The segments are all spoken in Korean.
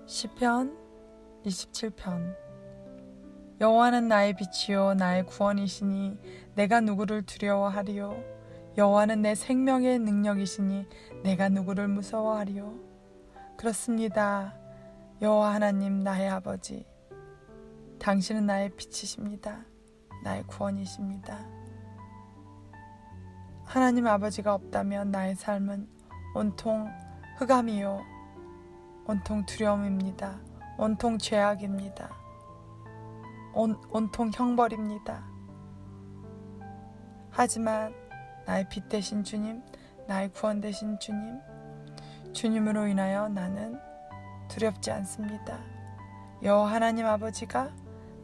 시편 27편. 여호와는 나의 빛이요 나의 구원이시니 내가 누구를 두려워하리요. 여호와는 내 생명의 능력이시니 내가 누구를 무서워하리요. 그렇습니다. 여호와 하나님 나의 아버지, 당신은 나의 빛이십니다. 나의 구원이십니다. 하나님 아버지가 없다면 나의 삶은 온통 흑암이요, 온통 두려움입니다. 온통 죄악입니다. 온통 형벌입니다. 하지만 나의 빛 되신 주님, 나의 구원 되신 주님, 주님으로 인하여 나는 두렵지 않습니다. 여호와 하나님 아버지가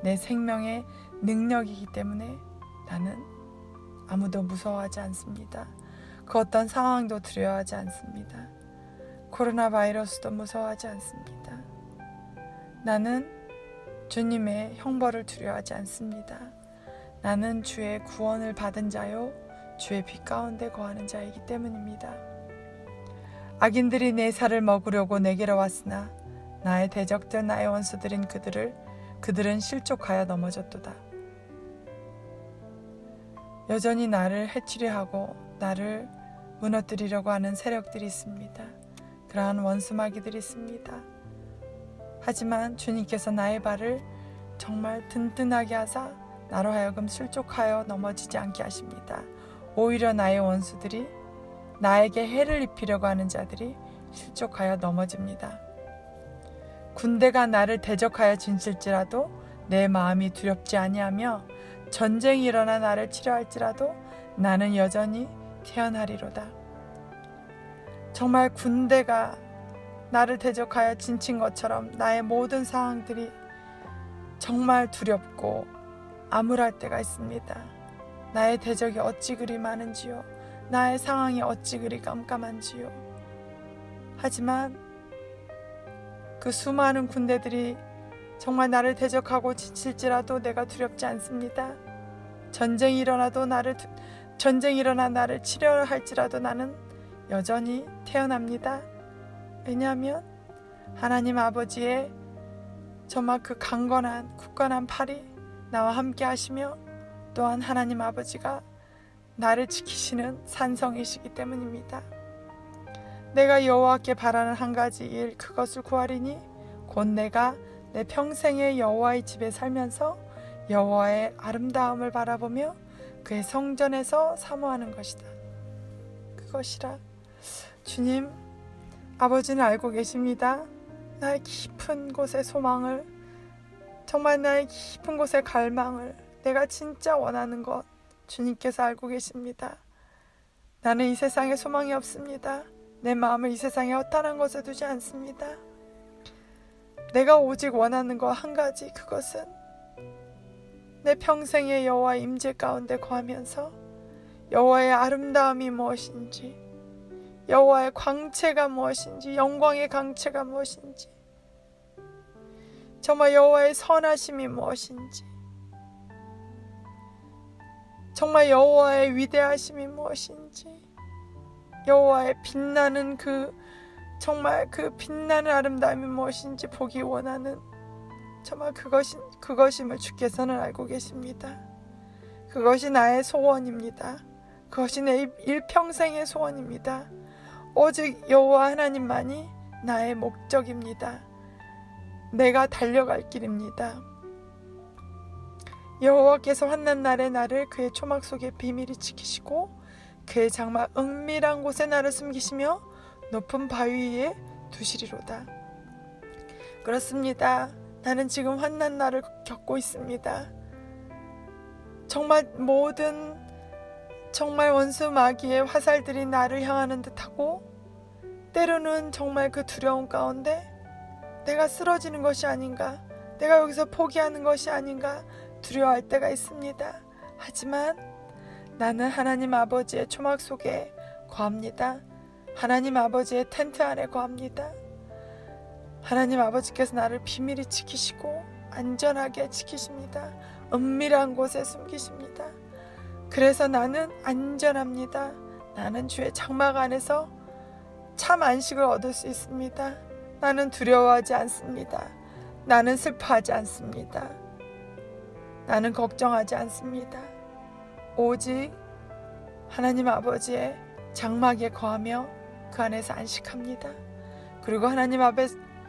내 생명의 능력이기 때문에 나는 아무도 무서워하지 않습니다. 그 어떤 상황도 두려워하지 않습니다. 코로나 바이러스도 무서워하지 않습니다. 나는 주님의 형벌을 두려워하지 않습니다. 나는 주의 구원을 받은 자요 주의 빛 가운데 거하는 자이기 때문입니다. 악인들이 내 살을 먹으려고 내게로 왔으나 나의 대적들 나의 원수들인 그들은 실족하여 넘어졌도다. 여전히 나를 해치려 하고 나를 무너뜨리려고 하는 세력들이 있습니다. 그러한 원수마귀들이 있습니다. 하지만 주님께서 나의 발을 정말 든든하게 하사 나로 하여금 실족하여 넘어지지 않게 하십니다. 오히려 나의 원수들이 나에게 해를 입히려고 하는 자들이 실족하여 넘어집니다. 군대가 나를 대적하여 진실지라도 내 마음이 두렵지 아니하며 전쟁이 일어나 나를 치려할지라도 나는 여전히 태어나리로다. 정말 군대가 나를 대적하여 진친 것처럼 나의 모든 상황들이 정말 두렵고 암울할 때가 있습니다. 나의 대적이 어찌 그리 많은지요. 나의 상황이 어찌 그리 깜깜한지요. 하지만 그 수많은 군대들이 정말 나를 대적하고 지칠지라도 내가 두렵지 않습니다. 전쟁이 일어나 나를 치려 할지라도 나는 여전히 태어납니다. 왜냐하면 하나님 아버지의 정말 그 강건한 굳건한 팔이 나와 함께 하시며 또한 하나님 아버지가 나를 지키시는 산성이시기 때문입니다. 내가 여호와께 바라는 한 가지 일, 그것을 구하리니 곧 내가 내 평생에 여호와의 집에 살면서 여호와의 아름다움을 바라보며 그의 성전에서 사모하는 것이다. 그것이라. 주님, 아버지는 알고 계십니다. 나의 깊은 곳의 소망을, 정말 나의 깊은 곳의 갈망을, 내가 진짜 원하는 것 주님께서 알고 계십니다. 나는 이 세상에 소망이 없습니다. 내 마음을 이 세상에 허탄한 것에 두지 않습니다. 내가 오직 원하는 것 한 가지, 그것은 내 평생의 여호와의 임재 가운데 거하면서 여호와의 아름다움이 무엇인지, 여호와의 광채가 무엇인지, 영광의 광채가 무엇인지, 정말 여호와의 선하심이 무엇인지, 정말 여호와의 위대하심이 무엇인지, 여호와의 빛나는 정말 그 빛나는 아름다움이 무엇인지 보기 원하는 정말 그것임을 주께서는 알고 계십니다. 그것이 나의 소원입니다. 그것이 내 일평생의 소원입니다. 오직 여호와 하나님만이 나의 목적입니다. 내가 달려갈 길입니다. 여호와께서 환난 날에 나를 그의 초막 속에 비밀히 지키시고 그의 장막 은밀한 곳에 나를 숨기시며 높은 바위 위에 두시리로다. 그렇습니다. 나는 지금 환난 날을 겪고 있습니다. 정말 모든 원수 마귀의 화살들이 나를 향하는 듯하고, 때로는 정말 그 두려움 가운데 내가 쓰러지는 것이 아닌가, 내가 여기서 포기하는 것이 아닌가 두려워할 때가 있습니다. 하지만 나는 하나님 아버지의 초막 속에 거합니다. 하나님 아버지의 텐트 안에 거합니다. 하나님 아버지께서 나를 비밀히 지키시고 안전하게 지키십니다. 은밀한 곳에 숨기십니다. 그래서 나는 안전합니다. 나는 주의 장막 안에서 참 안식을 얻을 수 있습니다. 나는 두려워하지 않습니다. 나는 슬퍼하지 않습니다. 나는 걱정하지 않습니다. 오직 하나님 아버지의 장막에 거하며 그 안에서 안식합니다. 그리고 하나님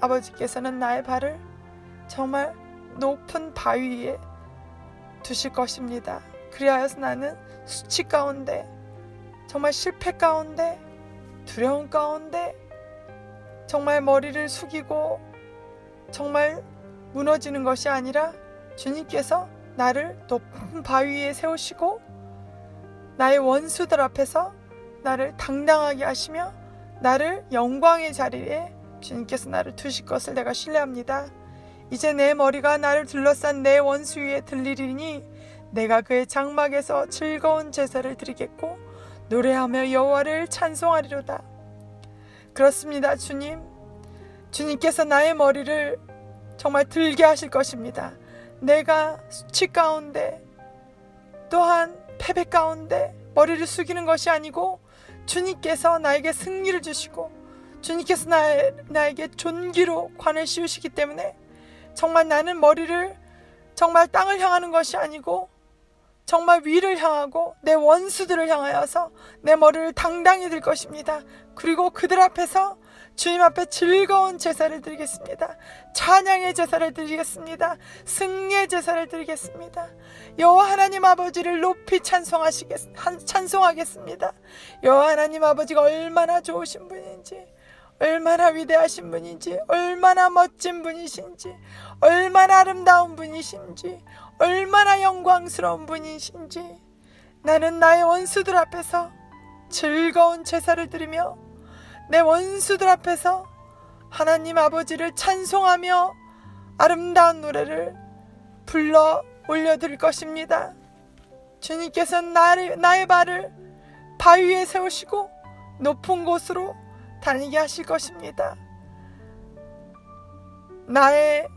아버지께서는 나의 발을 정말 높은 바위 위에 두실 것입니다. 그리하여서 나는 수치 가운데, 정말 실패 가운데, 두려움 가운데 정말 머리를 숙이고 정말 무너지는 것이 아니라 주님께서 나를 높은 바위 위에 세우시고 나의 원수들 앞에서 나를 당당하게 하시며 나를 영광의 자리에 주님께서 나를 두실 것을 내가 신뢰합니다. 이제 내 머리가 나를 둘러싼 내 원수 위에 들리리니 내가 그의 장막에서 즐거운 제사를 드리겠고 노래하며 여호와를 찬송하리로다. 그렇습니다. 주님께서 나의 머리를 정말 들게 하실 것입니다. 내가 수치 가운데 또한 패배 가운데 머리를 숙이는 것이 아니고 주님께서 나에게 승리를 주시고 주님께서 나에게 존귀로 관을 씌우시기 때문에 정말 나는 머리를 정말 땅을 향하는 것이 아니고 정말 위를 향하고 내 원수들을 향하여서 내 머리를 당당히 들 것입니다. 그리고 그들 앞에서 주님 앞에 즐거운 제사를 드리겠습니다. 찬양의 제사를 드리겠습니다. 승리의 제사를 드리겠습니다. 여호와 하나님 아버지를 높이 찬송하겠습니다. 여호와 하나님 아버지가 얼마나 좋으신 분인지, 얼마나 위대하신 분인지, 얼마나 멋진 분이신지, 얼마나 아름다운 분이신지, 얼마나 영광스러운 분이신지 나는 나의 원수들 앞에서 즐거운 제사를 드리며 내 원수들 앞에서 하나님 아버지를 찬송하며 아름다운 노래를 불러 올려드릴 것입니다. 주님께서는 나의 발을 바위 위에 세우시고 높은 곳으로 다니게 하실 것입니다. 나의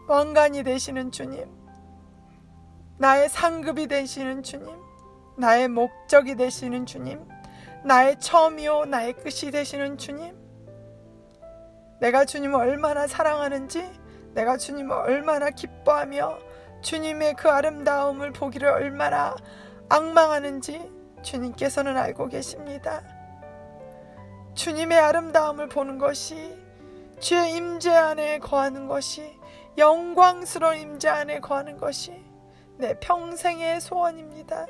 왕관이 되시는 주님, 나의 상급이 되시는 주님, 나의 목적이 되시는 주님, 나의 처음이요 나의 끝이 되시는 주님, 내가 주님을 얼마나 사랑하는지, 내가 주님을 얼마나 기뻐하며 주님의 그 아름다움을 보기를 얼마나 앙망하는지 주님께서는 알고 계십니다. 주님의 아름다움을 보는 것이, 주의 임재 안에 거하는 것이, 영광스러운 임재 안에 거하는 것이 내 평생의 소원입니다.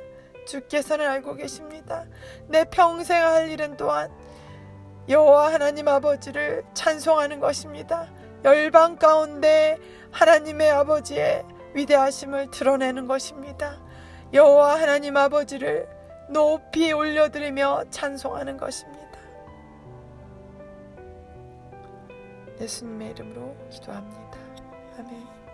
주께서는 알고 계십니다. 내 평생 할 일은 또한 여호와 하나님 아버지를 찬송하는 것입니다. 열방 가운데 하나님의 아버지의 위대하심을 드러내는 것입니다. 여호와 하나님 아버지를 높이 올려드리며 찬송하는 것입니다. 예수님의 이름으로 기도합니다. 아멘.